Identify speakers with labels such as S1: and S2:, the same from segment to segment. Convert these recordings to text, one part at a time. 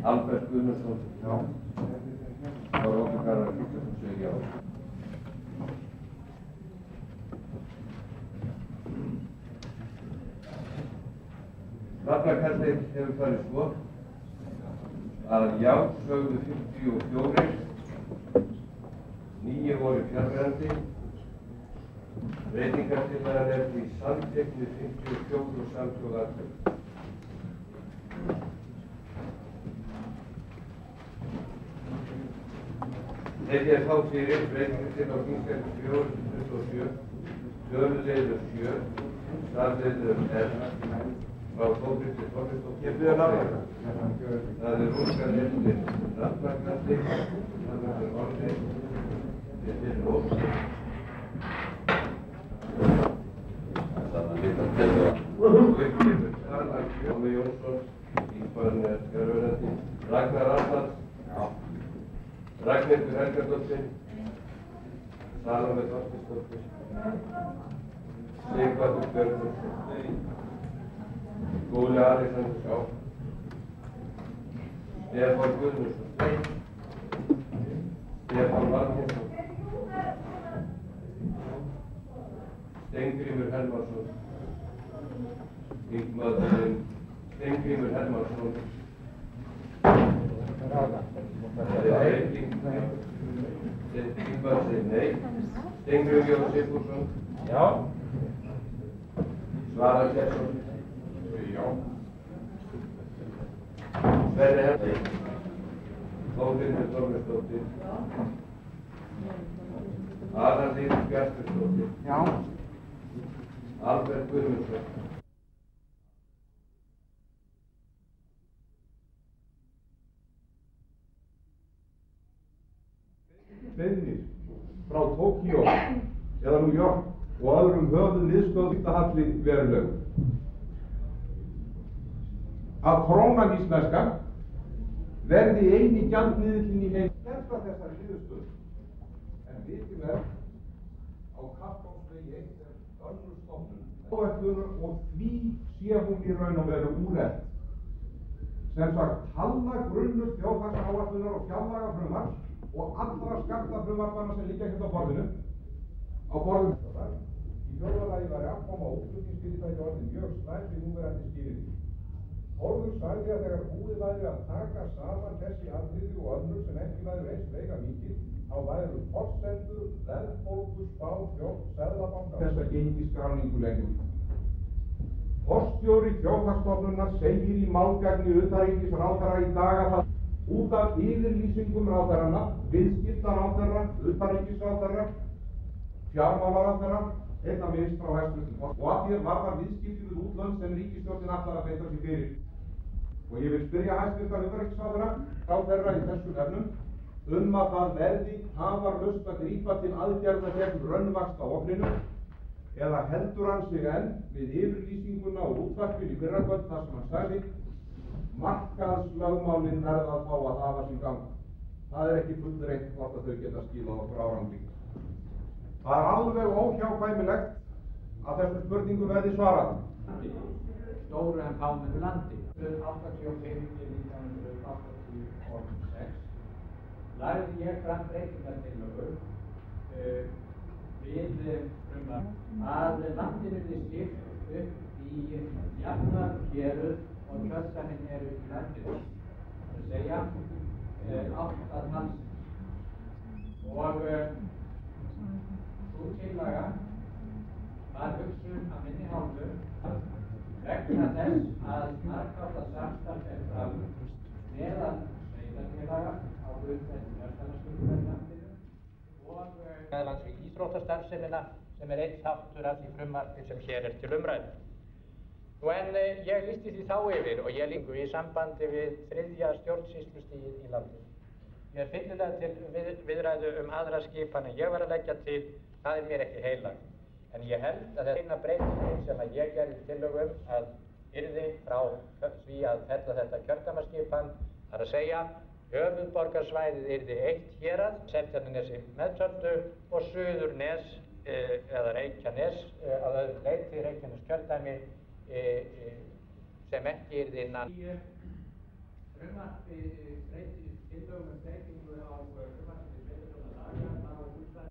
S1: Albert Guðmundsson. Já. Róbert Garðar Kristjánsson segir já. Nafnakastið hefur farið svo að já sögðu 54, 9 voru fjarverandi. Breytingartillagan er því samþykkt með 54 og samhljóða atkvæði. Tekið er þá fyrir breytingartillaga á þingskjali 427, töluliður 7, stafliður L, frá Þórhildi Þorgeirsdóttur. Ég byrja nafnir. Það er óskað eftir nafnakasti, nafnakastar orði, þetta er óskað. Uppgefur Karlar Jómi Jónsson, þingmaðurinn er fjarverandi. Ragnar Arnalds. Ragnhildur Helgadóttir. Salome Þorsteinsdóttir. Sighvatur Björnsson. Skúli Alexander já. Stefán Guðmundsson. Stefán Valdinsson. Steingrímur Hermannsson. Þingmaðurinn Steingrímur Hermannsson. Það er breyting. Þingmaður segir nei. Steingrímur Jón Sigfússon. Já. Svavar Gestsson. Já. Sverrir Hermannsson. Þórhildur Þorgeirsdóttir. Aðalheiður Bjartmarsdóttir. Já. Albert Guðmundsson.
S2: Beiðnir frá Tókíó eða New York og öðrum höfuðmiðstöðvahalli verulegur. Að krónan íslenska verði eini gjaldmiðillinn í heim. Þetta þessari niðurstöðu. En vitum er á Kappánsvegi 1 er önnur stofnun áætlunar og því sé hún í raun og veru úrelt. Sem sagt, talnagrunnur þjóðhagsáætlunar og fjárlagafrumvarps og allra skattafrumvarpanna sem liggja hérna á borðinu. Í fjórða lagi væri afkoma útflutningsfyrirtækja orðin mjög slæm við núverandi skilyrði. Þórður sagði að þegar búið væri að taka saman þessi atriði og önnur sem ekki væru eins veigamikil, þá væru forsendur, verðbólguspá, Seðlabanka þessa gengisskráningu lengur. Forstjóri Þjóðhagsstofnunar segir í málgagni utanríkisráðherra í dag að það út af yfirlýsingum ráðherranna, viðskiptaráðherra, utanríkisráðherra, fjármálaráðherra, einna minnst frá hæstvirtum og að því varðar viðskipti við útlönd sem ríkisstjórnin ætlar að beita sig fyrir. Og ég vil spyrja hæstvirtan utanríkisráðherra ráðherra í þessum efnum að það verði tafarlaust að grípa til aðgerða gegn raunvaxtaogninu eða heldur hann sig enn við yfirlýsinguna og útvarpinu í fyrrakvöld þar sem hann sagði markaðslögmálin verða að fá að hafa sín gang. Það er ekki fullreynt hvort að þau geta skilað okkur árangri. Það er alveg óhjákvæmilegt að þessum spurningum verði svarað.
S3: Stóru en fámennu landi. 1985–1986 lagði ég fram breytingartillögu við að landinu yrði skipt upp í jafnar héruð og kjördæmin eru í landinu. Það er að segja 8 talsins. Og sú tillaga var hugsun af minni hálfu vegna þess að margháttað samstarf er fram meðal sveitarfélaga á grundvelli kjördæmaskipulags í landinu og meðal við íþróttastarfsemina sem er einn þáttur af því frumvarpi sem hér er til umræðu. En ég lýsti því þá yfir og ég líku í sambandi við 3. stjórnsýslustigið í landinu. Ég er fyllilega til viðræðu aðra skipan en ég var að leggja til, það er mér ekki heilagt. En ég held að þetta eina breytingin sem að ég gerði tillögu að yrði frá því að fella þetta kjördæmaskipan, það er að segja höfuðborgarsvæðið yrði 1 hérað, Seltjarnarnesi meðtöldu og Suðurnes eða Reykjanes að öðru leyti Reykjanes kjördæmi sem ekki yrði innan tillögum um breytingu á frumvarpi til sveitarstjórnarlaga má útfæra.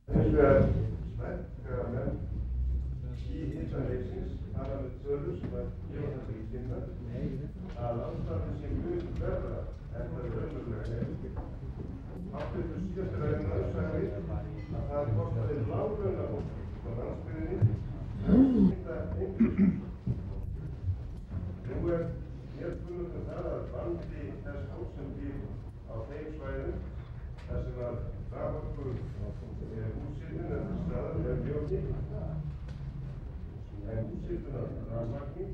S1: Hins vegar slæmt þegar menn í hita leiksins tala með tölur sem að gefa það til kynna að ástandið sé mjög verra en það raunverulega er. Háttvirtur síðasti ræðumaður sagði að það kostaði láglaunafólki á landsbyggðinni að hitta einhverjum. Nú er mér kunnugt um það að vandi þess fólks sem býr á þeim svæðum þar sem að raforku húshitun eða staðar er mjög mikil. En húshitun af rafmagni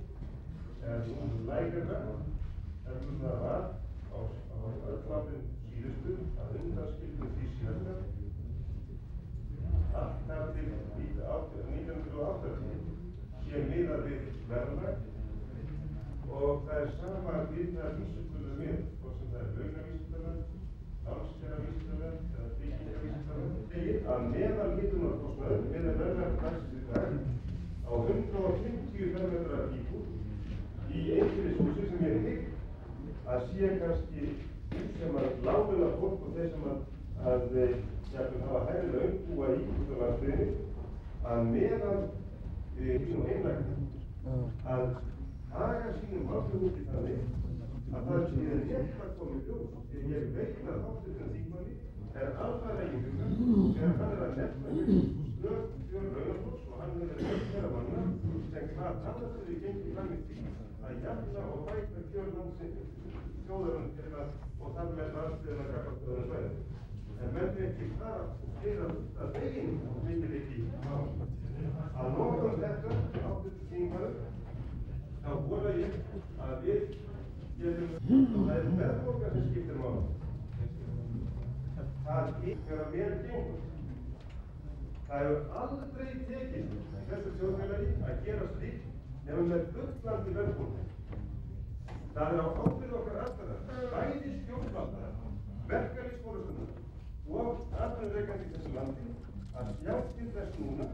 S1: er nú lægra en það var á öllafinn síðustu að undanskildum því síðasta. Allt þar til 1980 sé miðað við verðlag og það er sama við það vísitölu með, hvort sem það er launavísitala, lánskjaravísitala eða byggingavísitala, segir að meðalhitunarkostnaður með verðlag dagsins í dag á 150 fermetra íbúð í einbýlishúsi sem ég hygg að sé kannski sem að láglaunafólk og þeir sem að jafnvel hafa hærri laun búa í út á landsbyggðinni að meðan og einlægna að haga sínum málflutningi þannig að það sé rétt að koma í ljós. Ég veit að háttvirtum þingmanni er alvara í huga þegar hann er að nefna snögg kjör launafólks og hann er þeirra manna sem hvað annars hefur gengið fram í því að jafna og bæta kjör þjóðarinnar og þar með landsbyggðina gagnvart öðrum svæðum. En menn ekki fara að veginn mikil ekki á. Að lokum þetta, háttvirtur þingmaður, þá vona ég að við getum, og það er verðbólga sem skiptir máli. Það þegar vel gengur. Það hefur aldrei tekist í þessu þjóðfélagi að gera slíkt nema með bullandi verðbólgu. Það er á ábyrgð okkar allra, bæði stjórnvalda, verkalýðsforystunnar og atvinnurekandi í þessu landi að sjá til þess núna,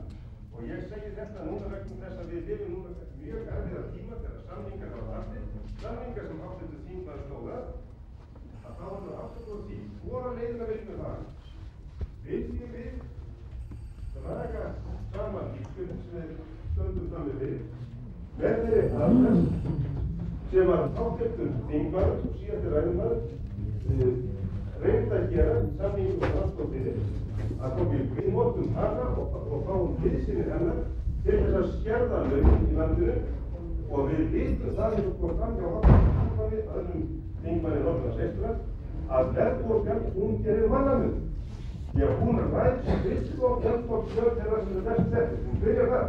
S1: og ég segi þetta núna vegna þess að við lifum núna mjög erfiða tíma þegar samningar hafa fallið, samningar sem háttvirtur þingmaður stóð að þá er það aftur á því hvora leiðina viljum við fara.
S4: Viljum við draga saman lífskjöld sem við stöndum frammi fyrir með þeirri aðferð sem að háttvirtur þingmaður og síðasti ræðumaður reyndi að gera samningu og aðstoð fyrir að við notum hana og fáum liðsinni hennar til þess að skerða launin í landinu og við vitum það eins og kom fram hjá háttvirtum öðrum þingmanni Norðurlands eystra að verðbólgan hún gerir mannamun. Því að hún ræðst fyrst og fremst kjör þeirra sem best settir. Hún byrjar þar.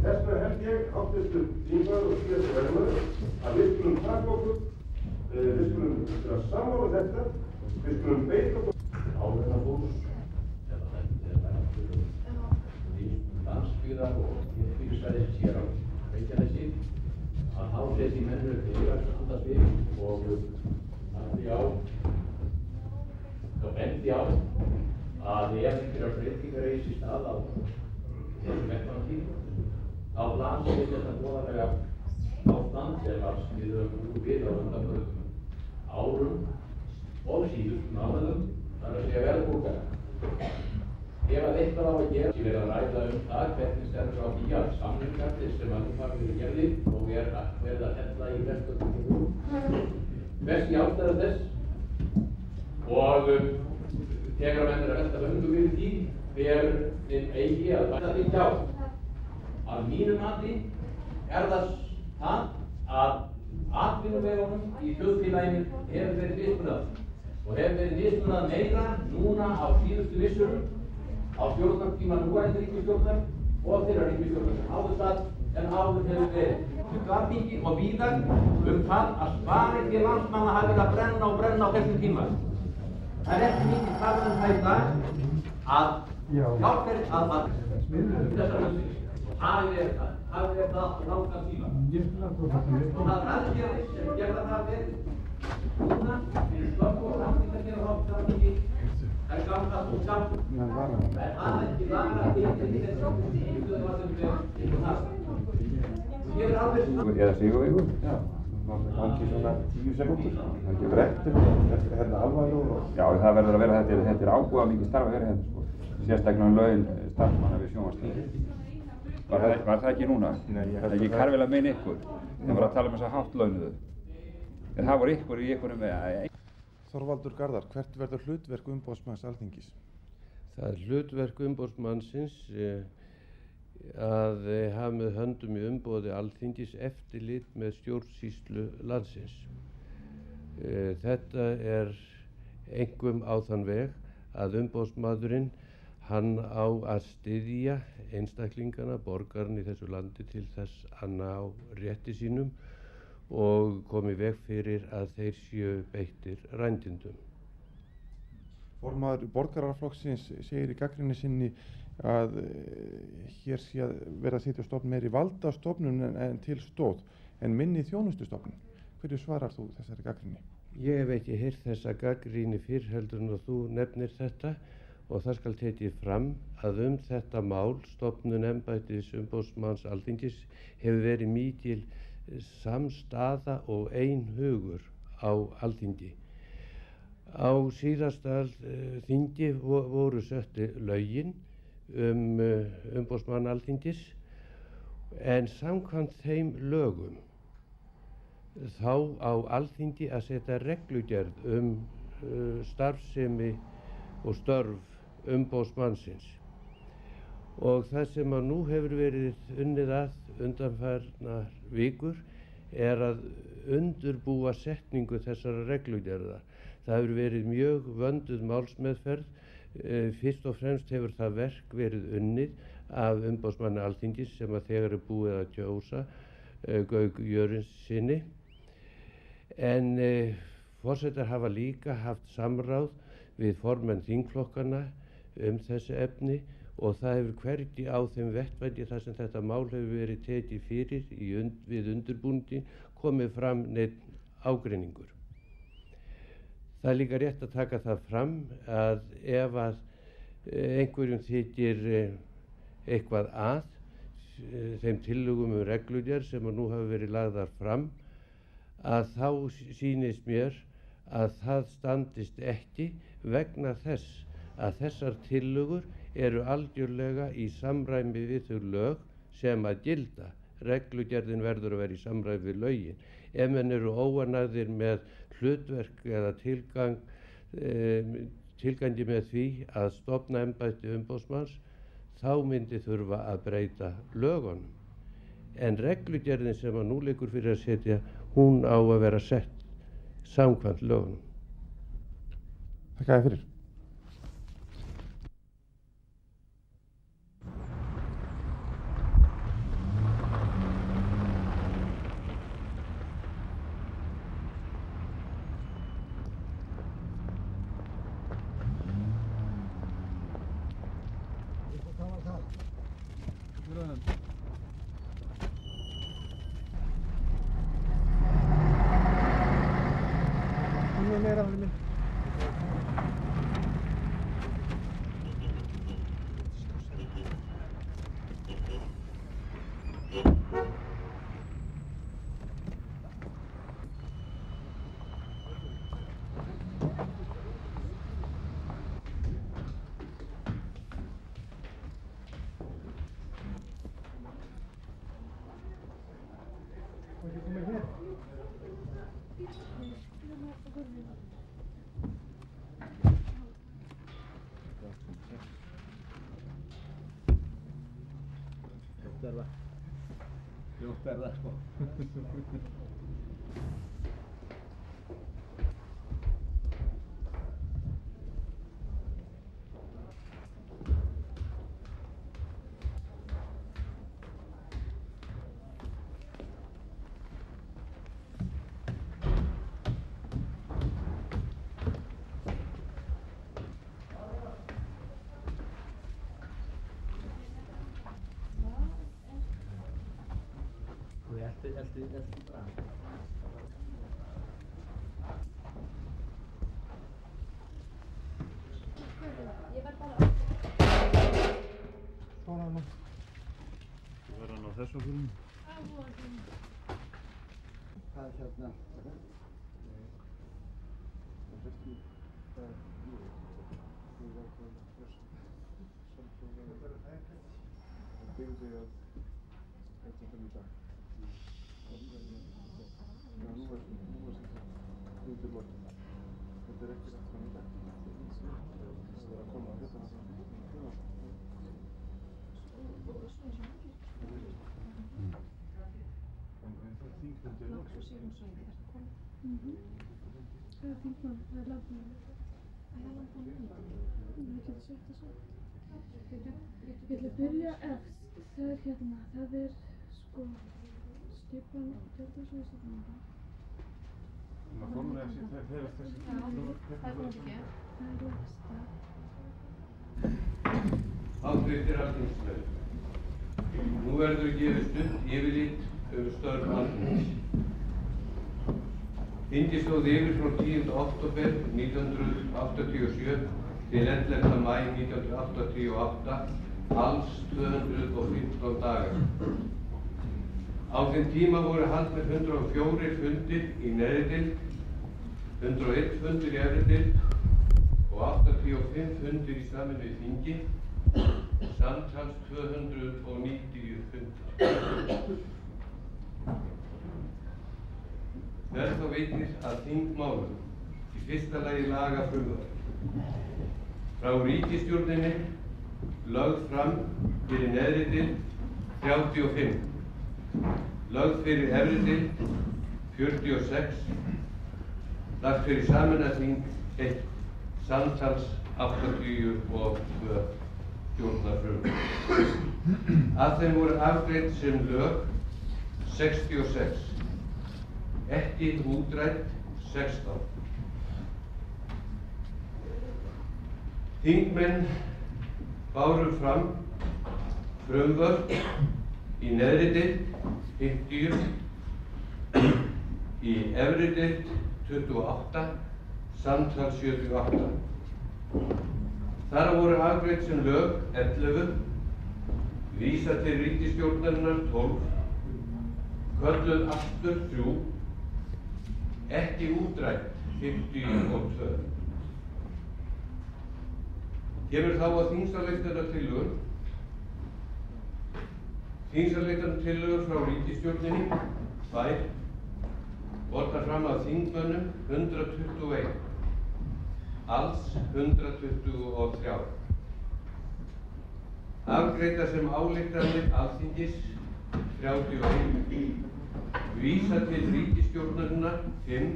S4: Þess vegna held ég, háttvirtur þingmaður og síðasti ræðumaður, að við skulum taka okkur, við skulum vera sammála þetta, við skulum beita okkur.
S5: Álega fólks, eða þetta í landsbyggðar og fyrirsvæðis hér á Reykjanesi, að þá setji mennur fyrir að standa sig og bendi á að ef einhverjar breytingar eigi sér stað á þessum vettvangi þá blasir við þetta voðalega ástand sem við höfum búið við á undanförnum árum og síðustu mánuðum, þar að segja verðbólga. Ef að eitthvað á að gera, ég verið að ræða það hvernig stendur á því að samningarnir sem að nú hafa verið gerðir og verið að hella í verðbólgu best í ástæðu þess og þegar menn að velta vöngum yfir því hver þeim eigi að bæta því hjá. Að mínu mati það að atvinnuvegunum í þjóðfélaginu hefur verið mismunað og hefur verið mismunað meira núna á síðustu missurum á stjórnartíma núverandi ríkisstjórnar og þeirra ríkisstjórnar sem áður satt en áður hefur verið. Alþingi og víðar það að sparifé landsmanna hafi verið að brenna og brenna á þessum tíma. Það ekki mikið talað það í dag að hjálpir að þessar hlutir hafi verið það á langan tíma. Og það aðgerðir sem gerða það verið núna við slökku og samningar hér á Alþingi gangast og samt. En það ekki laga fyrir þessu
S6: Eða sigurveikur? Já, það gangi svona 10 sekúndur. Það er ekki brektur, hérna alvarlegur og... Já, það verður að vera þetta er áhuga mikið starf að vera hérna, sko. Sérstaklega laun starfsmanna við sjónvarpsstöðvar. Var það ekki núna? Nei, ég held ekki karfilega meina ykkur. Það var að tala um þess að hátt launuðu. En það voru ykkur í ykkurum með...
S4: Þorvaldur Garðar, hvert verður hlutverk umboðsmanns Alþingis?
S7: Það er hlutverk umboðsmannsins að hafa með höndum í umboði Alþingis eftirlit með stjórnsýslu landsins. Þetta er einkum á þann veg að umboðsmaðurinn hann á að styðja einstaklingana, borgarinn í þessu landi til þess að ná rétti sínum og komi veg fyrir að þeir séu beittir rændindum.
S4: Formaður borgaraflokksins segir í gagnrýni sinni að hér sé að vera að setja stofn meiri valdastofnun en til stóð en minni þjónustustofnun. Hverju svarar þú þessari gagnrýni?
S7: Ég hef ekki heyrt þessa gagnrýni fyrr heldur en þú nefnir þetta og það skal tekið fram að þetta mál, stofnun embættis umboðsmanns Alþingis, hefur verið mikil samstaða og einhugur á Alþingi. Á síðasta þingi voru setti lögin umboðsmann Alþingis en samkvæmt þeim lögum þá á Alþingi að setja reglugerð starfsemi og störf umboðsmannsins og það sem að nú hefur verið unnið að undanfarnar vikur er að undirbúa setningu þessara reglugerðar. Það hefur verið mjög vönduð málsmeðferð. Fyrst og fremst hefur það verk verið unnið af umboðsmanni Alþingis sem að þegar er búið að kjósa Gauk Jörinssyni. En forsetar hafa líka haft samráð við formenn þingflokkana þessi efni og það hefur hvergi á þeim vettvangi þar sem þetta mál hefur verið tekið fyrir við undirbúningi komið fram neinn ágreiningur. Það er líka rétt að taka það fram að ef að einhverjum þykir eitthvað að þeim tillögum reglugerð sem nú hafa verið lagðar fram að þá sýnist mér að það standist ekki vegna þess að þessar tillögur eru algjörlega í samræmi við þau lög sem að gilda. Reglugerðin verður að vera í samræmi við lögin. Ef menn eru óanægðir með hlutverk eða tilgangi með því að stofna embætti umboðsmanns, þá myndi þurfa að breyta lögunum. En reglugerðin sem að nú liggur fyrir að setja, hún á að vera sett samkvæmt lögunum.
S6: Þakka þér fyrir.
S8: Ljótt er það sko. Elti bra.
S9: Ég verð bara
S8: Svona nú. Þú verður hann á þessu okkur? Hvað er hérna?
S9: Ég ætla að byrja efst. Það er hérna, það er sko skipan tjaldasvæðisstofnana.
S8: Það formulega sé þegar þessi...
S9: Já, það er ekki. Það er lægsta.
S1: Háttvirtir alþingismenn. Nú verður gefið stutt yfirlit störf Alþingis. Þingið stóð yfir frá 10. október 1987 til 11. maí 1988, alls 215 dagar. Á þeim tíma voru haldnir 104 fundir í neðri deild, 101 fundir í efri deild og 85 fundir í sameinuðu þingi, samtals 290 fundir. Verð þá vitnis að þingmálum, í fyrsta lagi lagafrumvörp. Frá ríkisstjórninni lögð fram fyrir neðri deild 35, lögð fyrir efri deild 46, lagt fyrir sameinað þing 1, samtals 82 stjórnarfrumvörp. Af þeim voru afgreidd sem lög 66. Ekki útrædd 16. Þingmenn báru fram frumvörp í neðri deild 50, í efri deild 28, samtals 78. Þar voru afgreidd sem lög 11, vísað til ríkisstjórnarinnar 12, kölluð aftur 3, ekki útrædd 52.
S7: Kemur þá að þingsályktunartillögur. Þingsályktunartillögur frá ríkisstjórninni, 2, bornar fram af þingmönnum 121, alls 123. Afgreiddar sem ályktanir Alþingis 31, vísa til ríkisstjórnarinnar 5,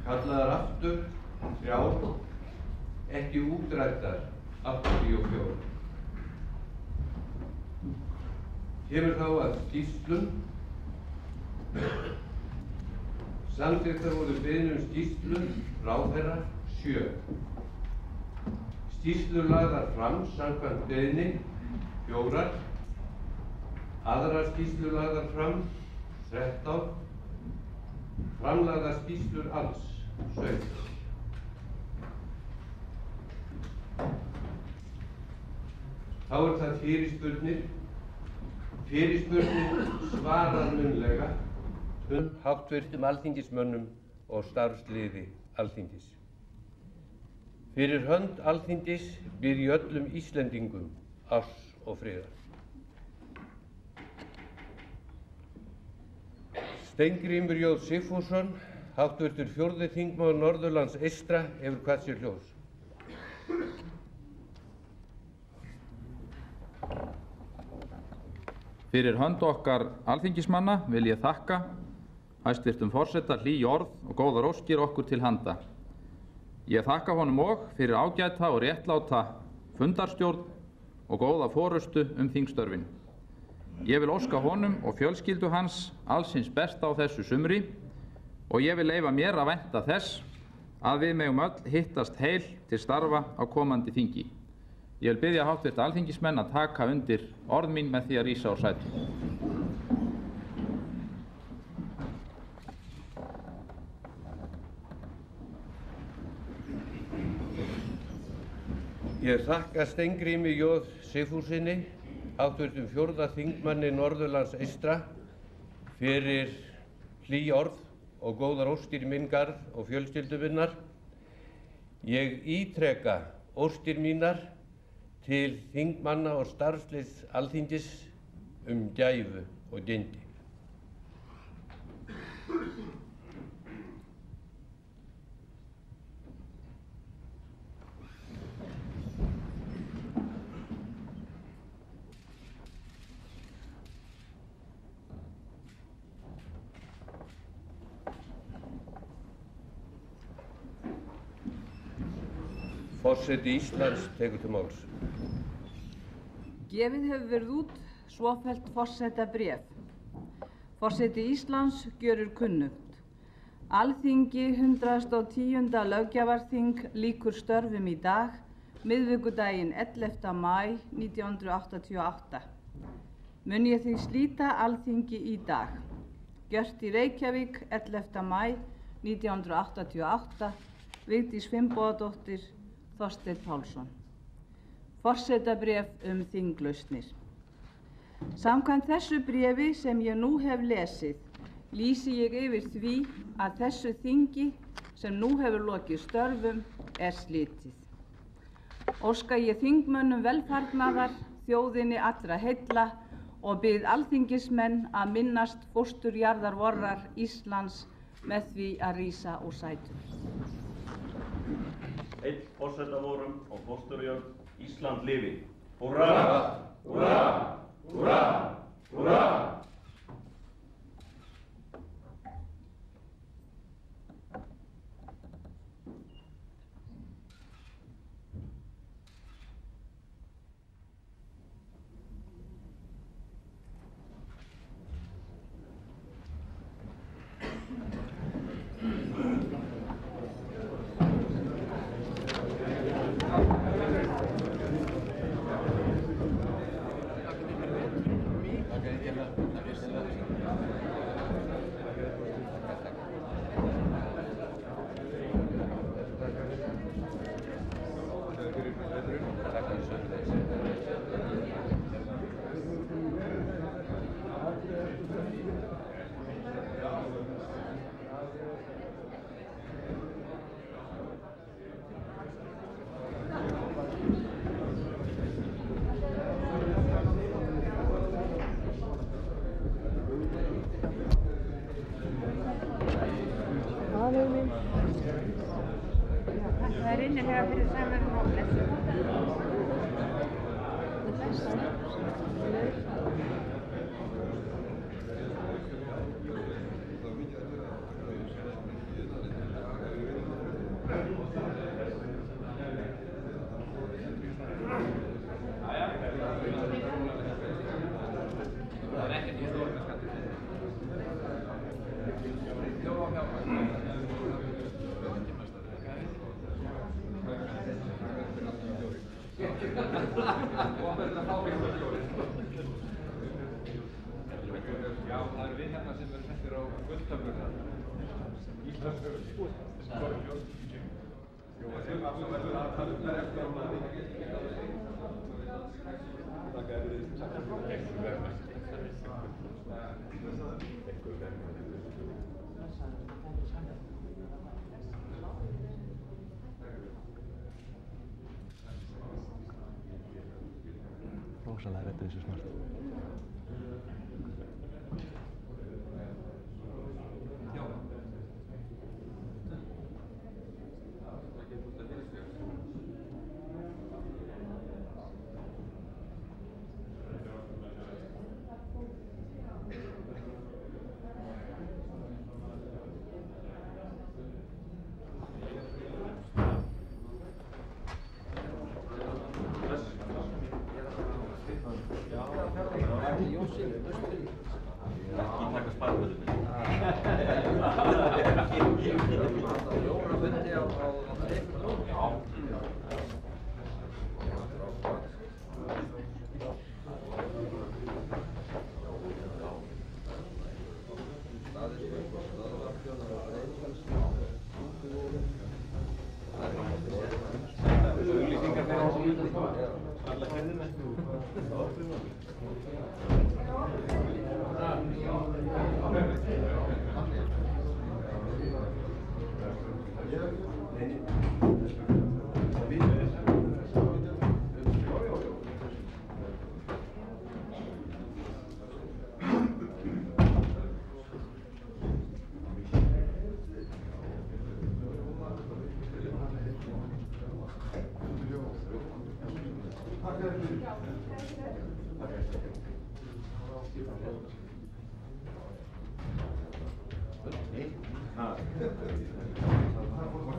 S7: kallaðar aftur 3, ekki útræddar 84. Kemur þá að skýrslum. Samþykktar voru beiðnir um skýrslur ráðherra 7. Skýrslur lagðar fram samkvæmt beiðni 4. Aðrar skýrslur lagðar fram 13. Framlagðar skýrslur alls 17. Þá það fyrirspurnir. Fyrirspurnir svarað munnlega háttvirtum alþingismönnum og starfsliði Alþingis. Fyrir hönd Alþingis býð ég öllum Íslendingum árs og friðar. Steingrímur J. Sigfússon, háttvirtur 4. þingmaður Norðurlands eystra, hefur kvað sér hljóðs.
S10: Fyrir hönd okkar alþingismanna vil ég þakka hæstvirtum forseta hlý orð og góðar óskir okkur til handa. Ég þakka honum og fyrir ágæta og réttláta fundarstjórn og góða forystu þingstörfin. Ég vil óska honum og fjölskyldu hans alls hins besta á þessu sumri og ég vil leyfa mér að vænta þess að við megum öll hittast heil til starfa á komandi þingi. Ég vil biðja háttvirta alþingismenn að taka undir orð mín með því að rísa úr sætum.
S7: Ég þakka Steingrími J. Sigfússyni, háttvirtum 4. þingmanni Norðurlands eystra, fyrir hlý orð og góðar óskir í minn garð og fjölskyldu minnar. Ég ítreka óskir mínar til þingmanna og starfsliðs Alþingis gæfu og gildi. Forseti Íslands tekur til máls.
S11: Gefið hefur verið út svofellt forsetabréf. Forseti Íslands gjörir kunnugt. Alþingi 110. löggjafarþing lýkur störfum í dag, miðvikudaginn 11. maí 1988. Mun ég því slíta Alþingi í dag. Gjört í Reykjavík 11. maí 1988, Vigdís Finnbogadóttir, Þorsteinn Pálsson. Forsetabréf þinglausnir. Samkvæmt þessu bréfi sem ég nú hef lesið, lýsi ég yfir því að þessu þingi sem nú hefur lokið störfum slitið. Óska ég þingmönnum velfarnaðar, þjóðinni allra heilla og bið alþingismenn að minnast fósturjarðar vorrar Íslands með því að rísa úr sætum.
S12: Heill forsetavorum og fósturjörð Ísland lifi. Húrra! Húrra! Húrra! Húrra!
S7: Okay,
S13: Það er innilega fyrir samverðin og blessun.
S2: Já, það eru við hérna sem erum settir á gulltöfluna. Íslandssögur. Jú, það er alltaf verður að tala um það eftir á maður. Takk að þið
S14: rosalega redda þessu smart.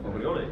S12: Okkur Jóni?